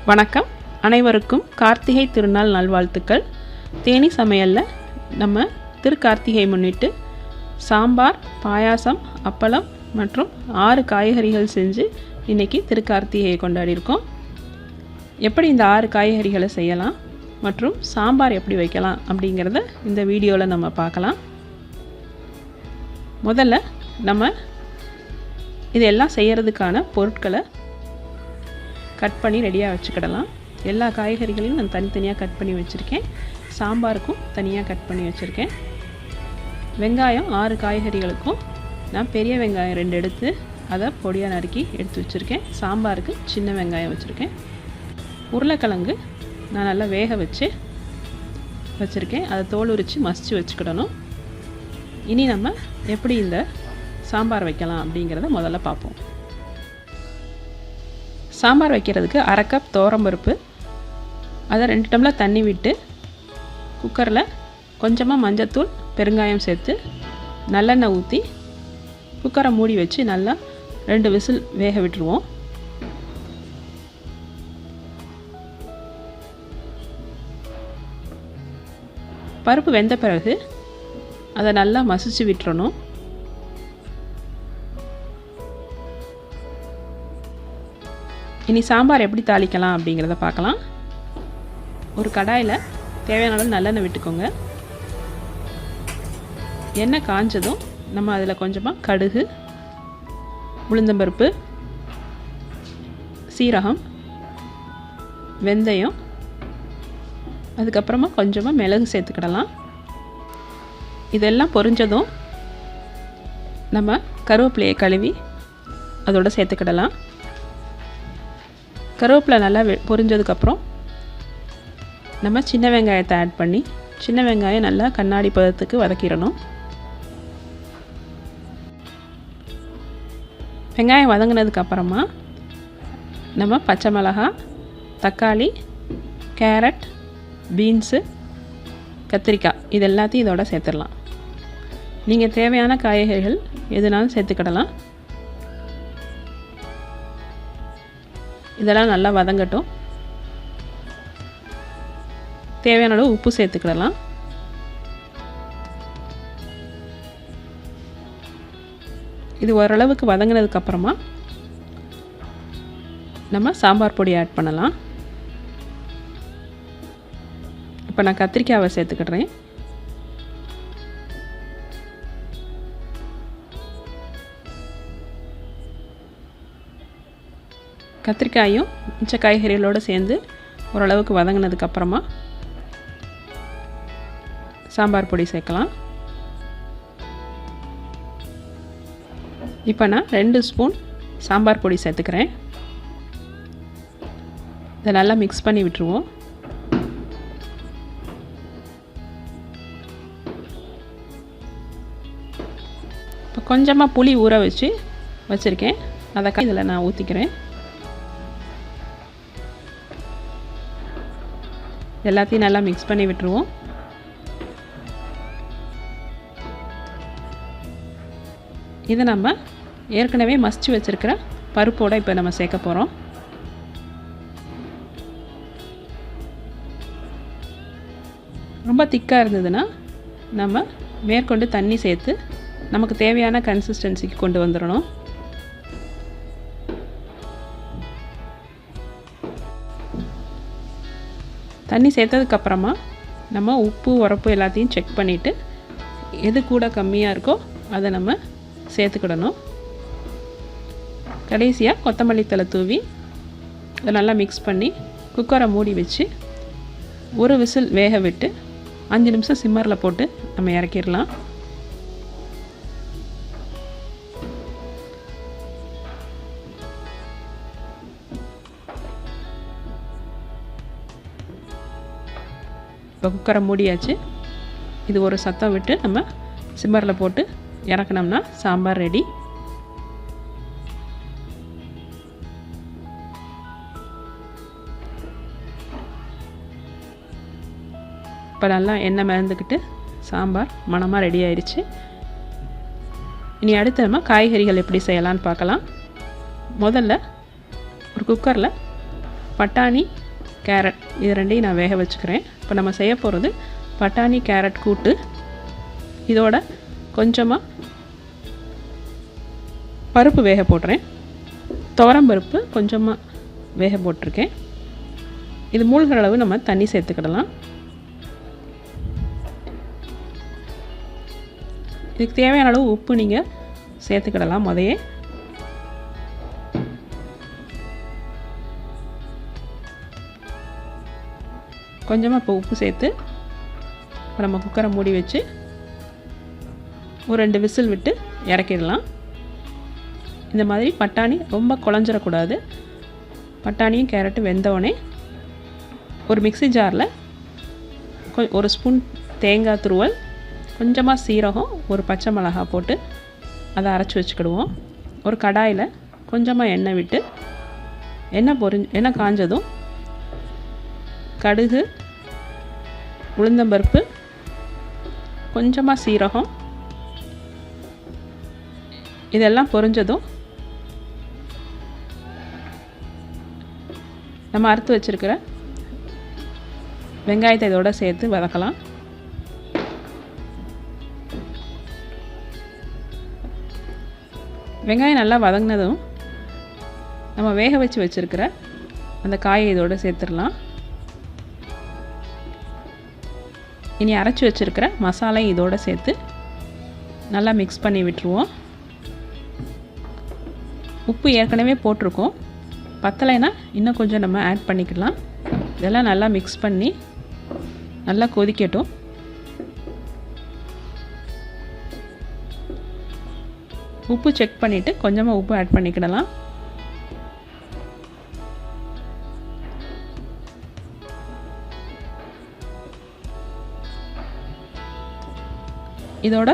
வணக்கம். அனைவருக்கும் கார்த்திகை திருநாள் நல்வாழ்த்துக்கள். தேனி சமையலில் நம்ம திருக்கார்த்திகை முன்னிட்டு சாம்பார், பாயாசம், அப்பளம் மற்றும் 6 காய்கறிகள் செஞ்சு இன்றைக்கி திருக்கார்த்திகையை கொண்டாடியிருக்கோம். எப்படி இந்த 6 காய்கறிகளை செய்யலாம் மற்றும் சாம்பார் எப்படி வைக்கலாம் அப்படிங்கிறத இந்த வீடியோவில் நம்ம பார்க்கலாம். முதல்ல நம்ம இதெல்லாம் செய்கிறதுக்கான பொருட்களை கட் பண்ணி ரெடியாக வச்சுக்கிடலாம். எல்லா காய்கறிகளையும் நான் தனித்தனியாக கட் பண்ணி வச்சுருக்கேன். சாம்பாருக்கும் தனியாக கட் பண்ணி வச்சுருக்கேன். வெங்காயம் 6 காய்கறிகளுக்கும் நான் பெரிய வெங்காயம் 2 எடுத்து அதை பொடியாக நறுக்கி எடுத்து வச்சுருக்கேன். சாம்பாருக்கு சின்ன வெங்காயம் வச்சுருக்கேன். உருளைக்கிழங்கு நான் நல்லா வேக வச்சுருக்கேன். அதை தோல் உரித்து மசித்து வச்சுக்கிடணும். இனி நம்ம எப்படி இந்த சாம்பார் வைக்கலாம் அப்படிங்கிறத முதல்ல பார்ப்போம். சாம்பார் வைக்கிறதுக்கு 1/2 கப் துவரம்பருப்பு, அதை 2 டம்ளர் தண்ணி விட்டு குக்கரில் கொஞ்சமாக மஞ்சத்தூள், பெருங்காயம் சேர்த்து நல்லெண்ணெய் ஊற்றி குக்கரை மூடி வச்சு நல்லா 2 விசில் வேக விட்டுருவோம். பருப்பு வெந்த பிறகு அதை நல்லா மசிச்சு விட்டுறணும். இனி சாம்பார் எப்படி தாளிக்கலாம் அப்படிங்கிறத பார்க்கலாம். ஒரு கடாயில் தேவையான அளவு நல்லெண்ணெய் விட்டுக்கோங்க. எண்ணெய் காஞ்சதும் நம்ம அதில் கொஞ்சமாக கடுகு, உளுந்தம்பருப்பு, சீரகம், வெந்தயம், அதுக்கப்புறமா கொஞ்சமாக மிளகு சேர்த்துக்கிடலாம். இதெல்லாம் பொரிஞ்சதும் நம்ம கருவேப்பிலையை கழுவி அதோட சேர்த்துக்கிடலாம். கருவேப்பிலை நல்லா பொரிஞ்சதுக்கப்புறம் நம்ம சின்ன வெங்காயத்தை ஆட் பண்ணி சின்ன வெங்காயம் நல்லா கண்ணாடி பதத்துக்கு வதக்கிடணும். வெங்காயம் வதங்கினதுக்கப்புறமா நம்ம பச்சை மிளகாய், தக்காளி, கேரட், பீன்ஸு, கத்திரிக்காய் இது எல்லாத்தையும் இதோட சேர்த்துடலாம். நீங்கள் தேவையான காய்கறிகள் எதுனாலும் சேர்த்துக்கிடலாம். இதெல்லாம் நல்லா வதங்கட்டும். தேவையான அளவு உப்பு சேர்த்துக்கிடலாம். இது ஓரளவுக்கு வதங்கினதுக்கப்புறமா நம்ம சாம்பார் பொடி ஆட் பண்ணலாம். இப்போ நான் கத்திரிக்காவை சேர்த்துக்கிடுறேன். கத்திரிக்காயும் மிச்ச காய்கறிகளோடு சேர்ந்து ஓரளவுக்கு வதங்கினதுக்கப்புறமா சாம்பார் பொடி சேர்க்கலாம். இப்போ நான் 2 ஸ்பூன் சாம்பார் பொடி சேர்த்துக்கிறேன். இதை நல்லா மிக்ஸ் பண்ணி விட்டுருவோம். இப்போ கொஞ்சமாக புளி ஊற வச்சுருக்கேன். அதை இதில் நான் ஊற்றிக்கிறேன். எல்லாத்தையும் நல்லா மிக்ஸ் பண்ணி விட்டுருவோம். இதை நம்ம ஏற்கனவே மசிச்சு வச்சுருக்கிற பருப்போடு இப்போ நம்ம சேர்க்க போகிறோம். ரொம்ப திக்காக இருந்ததுன்னா நம்ம மேற்கொண்டு தண்ணி சேர்த்து நமக்கு தேவையான கன்சிஸ்டன்சிக்கு கொண்டு வந்துடணும். தண்ணி சேர்த்ததுக்கப்புறமா நம்ம உப்பு, உரப்பு எல்லாத்தையும் செக் பண்ணிவிட்டு எது கூட கம்மியாக இருக்கோ அதை நம்ம சேர்த்துக்கிடணும். கடைசியாக கொத்தமல்லி தழை தூவி அதை நல்லா மிக்ஸ் பண்ணி குக்கரை மூடி வச்சு 1 விசில் வேக விட்டு 5 நிமிஷம் சிம்மரில் போட்டு நம்ம இறக்கிடலாம். இப்போ குக்கரை மூடியாச்சு. இது ஒரு சத்தம் விட்டு நம்ம சிம்மரில் போட்டு இறக்கணும்னா சாம்பார் ரெடி. இப்போ நல்லா எண்ணெய் மிதந்துக்கிட்டு சாம்பார் மணமாக ரெடி ஆயிடுச்சு. இனி அடுத்து நம்ம காய்கறிகள் எப்படி செய்யலான்னு பார்க்கலாம். முதல்ல ஒரு குக்கரில் பட்டாணி கேரட் இது ரெண்டையும் நான் வேக வச்சுக்கிறேன். இப்போ நம்ம செய்ய போகிறது பட்டாணி கேரட் கூட்டு. இதோட கொஞ்சமாக பருப்பு வேக போடுறேன். துவரம் பருப்பு கொஞ்சமாக வேக போட்டிருக்கேன். இது மூழ்கிற அளவு நம்ம தண்ணி சேர்த்துக்கிடலாம். இதுக்கு தேவையான அளவு உப்பு நீங்கள் சேர்த்துக்கிடலாம். முதையே கொஞ்சமாக இப்போ உப்பு சேர்த்து நம்ம குக்கரை மூடி வச்சு ஒரு 2 விசில் விட்டு இறக்கிடலாம். இந்த மாதிரி பட்டாணி ரொம்ப குழஞ்சிடக்கூடாது. பட்டாணியும் கேரட்டும் வெந்தவுடனே ஒரு மிக்ஸி ஜாரில் ஒரு ஸ்பூன் தேங்காய் துருவல், கொஞ்சமாக சீரகம், ஒரு பச்சை மிளகாய் போட்டு அதை அரைச்சி வச்சுக்கிடுவோம். ஒரு கடாயில் கொஞ்சமாக எண்ணெய் விட்டு எண்ணெய் காஞ்சதும் கடுகு, உளுந்தம்பருப்பு, கொஞ்சமாக சீரகம் இதெல்லாம் பொரிஞ்சதும் நம்ம அறுத்து வச்சுருக்கிற வெங்காயத்தை இதோட சேர்த்து வதக்கலாம். வெங்காயம் நல்லா வதங்கினதும் நம்ம வேக வச்சுருக்கிற அந்த காயை இதோடு சேர்த்துடலாம். இனி அரைச்சி வச்சுருக்கிற மசாலையும் இதோடு சேர்த்து நல்லா மிக்ஸ் பண்ணி விட்டுருவோம். உப்பு ஏற்கனவே போட்டிருக்கோம், பத்தலைன்னா இன்னும் கொஞ்சம் நம்ம ஆட் பண்ணிக்கலாம். இதெல்லாம் நல்லா மிக்ஸ் பண்ணி நல்லா கொதிக்கட்டும். உப்பு செக் பண்ணிவிட்டு கொஞ்சமாக உப்பு ஆட் பண்ணிக்கிடலாம். இதோட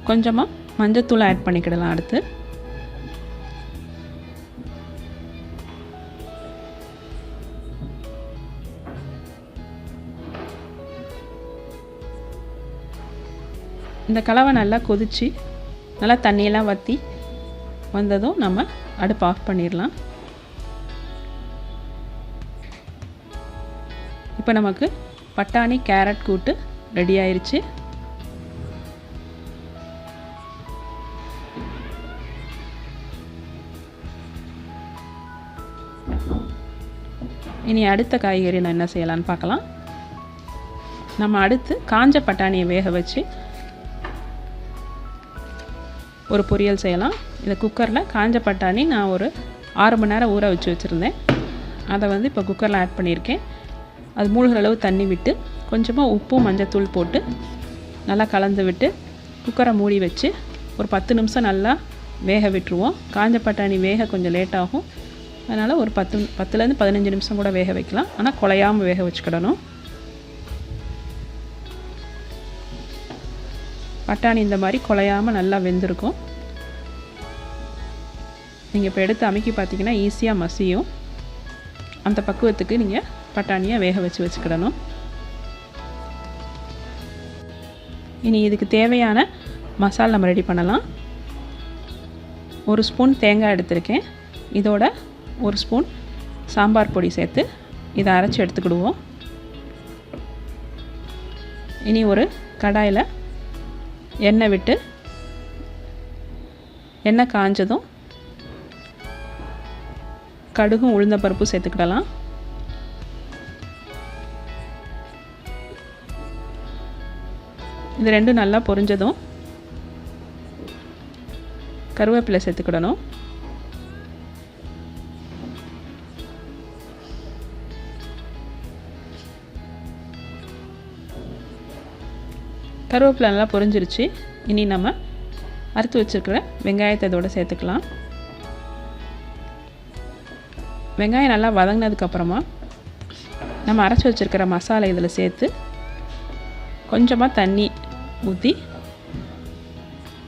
கொஞ்சமாக மஞ்சத்தூள் ஆட் பண்ணிக்கிடலாம். அடுத்து இந்த கலவை நல்லா கொதித்து நல்லா தண்ணியெல்லாம் வற்றி வந்ததும் நம்ம அடுப்பு ஆஃப் பண்ணிடலாம். இப்போ நமக்கு பட்டாணி கேரட் கூட்டு ரெடி ஆயிடுச்சு. இனி அடுத்த காய்கறி நான் என்ன செய்யலான்னு பார்க்கலாம். நம்ம அடுத்து காஞ்ச பட்டாணியை வேக வச்சு ஒரு பொரியல் செய்யலாம். இந்த குக்கரில் காஞ்ச பட்டாணி நான் ஒரு 6 மணி நேரம் ஊற வச்சுருந்தேன். அதை இப்போ குக்கரில் ஆட் பண்ணியிருக்கேன். அது மூழ்கிற அளவு தண்ணி விட்டு கொஞ்சமாக உப்பும் மஞ்சத்தூள் போட்டு நல்லா கலந்து விட்டு குக்கரை மூடி வச்சு ஒரு 10 நிமிஷம் நல்லா வேக விட்டுருவோம். காஞ்ச பட்டாணி வேக கொஞ்சம் லேட் ஆகும், அதனால் ஒரு 10லேருந்து 15 நிமிஷம் கூட வேக வைக்கலாம். ஆனால் குழையாமல் வேக வச்சுக்கிடணும். பட்டாணி இந்த மாதிரி குழையாமல் நல்லா வெந்திருக்கும். நீங்கள் இப்போ எடுத்து அமுக்கி பார்த்தீங்கன்னா ஈஸியாக மசியும். அந்த பக்குவத்துக்கு நீங்கள் பட்டாணியை வேக வச்சுக்கிடணும். இனி இதுக்கு தேவையான மசாலா நம்ம ரெடி பண்ணலாம். ஒரு ஸ்பூன் தேங்காய் எடுத்திருக்கேன். இதோட ஒரு ஸ்பூன் சாம்பார் பொடி சேர்த்து இதை அரைச்சி எடுத்துக்கிடுவோம். இனி ஒரு கடாயில் எண்ணெய் விட்டு எண்ணெய் காஞ்சதும் கடுகும் உளுந்தம்பருப்பு சேர்த்துக்கிடலாம். இது ரெண்டும் நல்லா பொரிஞ்சதும் கருவேப்பிலை சேர்த்துக்கிடணும். கருவேப்பிலை நல்லா பொரிஞ்சிருச்சு. இனி நம்ம அறுத்து வச்சுருக்கிற வெங்காயத்தை இதோட சேர்த்துக்கலாம். வெங்காயம் நல்லா வதங்கினதுக்கப்புறமா நம்ம அரைச்சி வச்சுருக்கிற மசாலா இதில் சேர்த்து கொஞ்சமாக தண்ணி ஊற்றி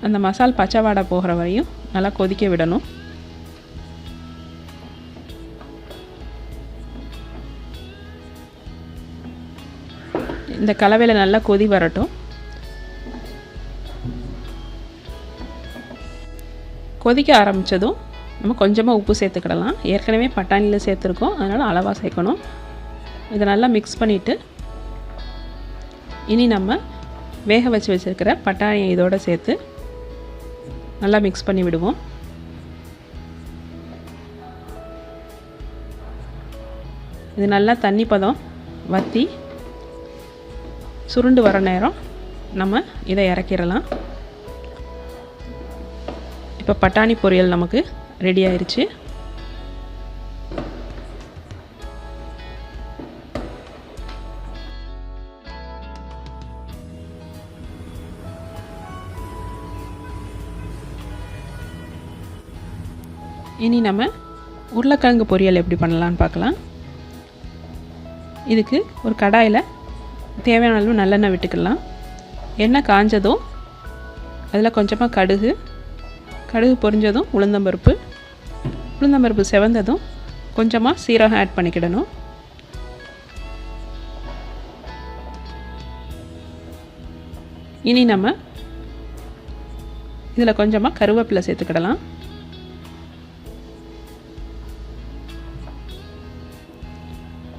அந்த மசால் பச்சை வாடை போகிற வரையும் நல்லா கொதிக்க விடணும். இந்த கலவையில் நல்லா கொதி வரட்டும். கொதிக்க ஆரம்பித்ததும் நம்ம கொஞ்சமாக உப்பு சேர்த்துக்கிடலாம். ஏற்கனவே பட்டாணியில் சேர்த்துருக்கோம், அதனால் அளவாக சேர்க்கணும். இதை நல்லா மிக்ஸ் பண்ணிவிட்டு இனி நம்ம வேக வச்சு வச்சுருக்கிற பட்டாணியை இதோடு சேர்த்து நல்லா மிக்ஸ் பண்ணி விடுவோம். இது நல்லா தண்ணி பதம் வற்றி சுருண்டு வர நேரம் நம்ம இதை இறக்கிடலாம். இப்போ பட்டாணி பொரியல் நமக்கு ரெடி ஆயிடுச்சு. இனி நம்ம உருளைக்கிழங்கு பொரியல் எப்படி பண்ணலான்னு பார்க்கலாம். இதுக்கு ஒரு கடாயில் தேவையான அளவு நல்லெண்ணெய் விட்டுக்கலாம். எண்ணெய் காஞ்சதும் அதில் கொஞ்சமாக கடுகு பொரிஞ்சதும் உளுந்தம்பருப்பு செவந்ததும் கொஞ்சமாக சீரகம் ஆட் பண்ணிக்கிடணும். இனி நம்ம இதில் கொஞ்சமாக கருவேப்பிலை சேர்த்துக்கிடலாம்.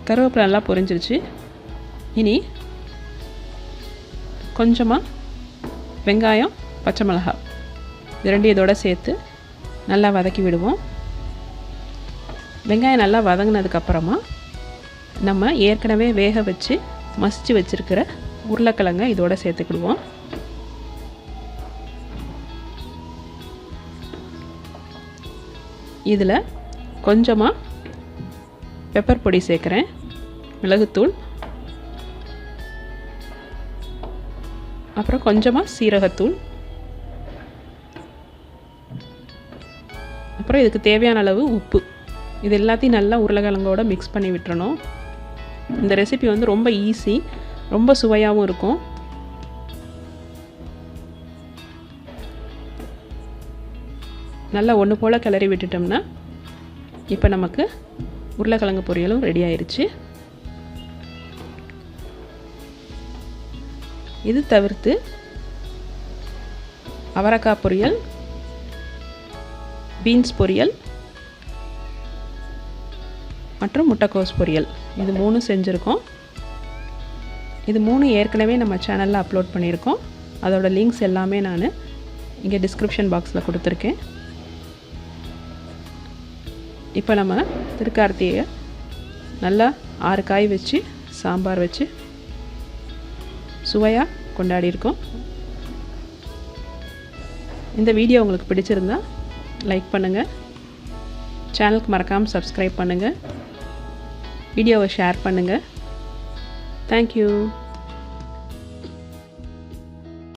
கருவேப்பிலை நல்லா பொரிஞ்சிருச்சு. இனி கொஞ்சமாக வெங்காயம், பச்சை மிளகாய் இது ரெண்டு இதோடு சேர்த்து நல்லா வதக்கி விடுவோம். வெங்காயம் நல்லா வதங்கினதுக்கப்புறமா நம்ம ஏற்கனவே வேக வச்சு மசிச்சு வச்சுருக்கிற உருளைக்கிழங்கை இதோடு சேர்த்துக்கிடுவோம். இதில் கொஞ்சமாக பெப்பர் பொடி சேர்க்குறேன், மிளகுத்தூள், அப்புறம் கொஞ்சமாக சீரகத்தூள், அப்புறம் இதுக்கு தேவையான அளவு உப்பு. இது எல்லாத்தையும் நல்லா உருளைக்கிழங்கோட மிக்ஸ் பண்ணி விட்டுறணும். இந்த ரெசிபி வந்து ரொம்ப ஈஸி, ரொம்ப சுவையாகவும் இருக்கும். நல்லா ஒன்று போல் கிளறி விட்டுட்டோம்னா இப்போ நமக்கு உருளைக்கிழங்கு பொரியலும் ரெடி ஆயிடுச்சு. இது தவிர்த்து அவரைக்காய் பொரியல், பீன்ஸ் பொரியல் மற்றும் முட்டைக்கோஸ் பொரியல் இது 3 செஞ்சுருக்கோம். இது 3 ஏற்கனவே நம்ம சேனலில் அப்லோட் பண்ணியிருக்கோம். அதோட லிங்க்ஸ் எல்லாமே நான் இங்கே டிஸ்கிரிப்ஷன் பாக்ஸில் கொடுத்துருக்கேன். இப்போ நம்ம திருக்கார்த்திகை நல்லா 6 காய் வச்சு சாம்பார் வச்சு சுவையாக கொண்டாடியிருக்கோம். இந்த வீடியோ உங்களுக்கு பிடிச்சிருந்தா லைக் பண்ணுங்கள், சேனலுக்கு மறக்காமல் சப்ஸ்கிரைப் பண்ணுங்கள், வீடியோவை ஷேர் பண்ணுங்கள். தேங்க்யூ.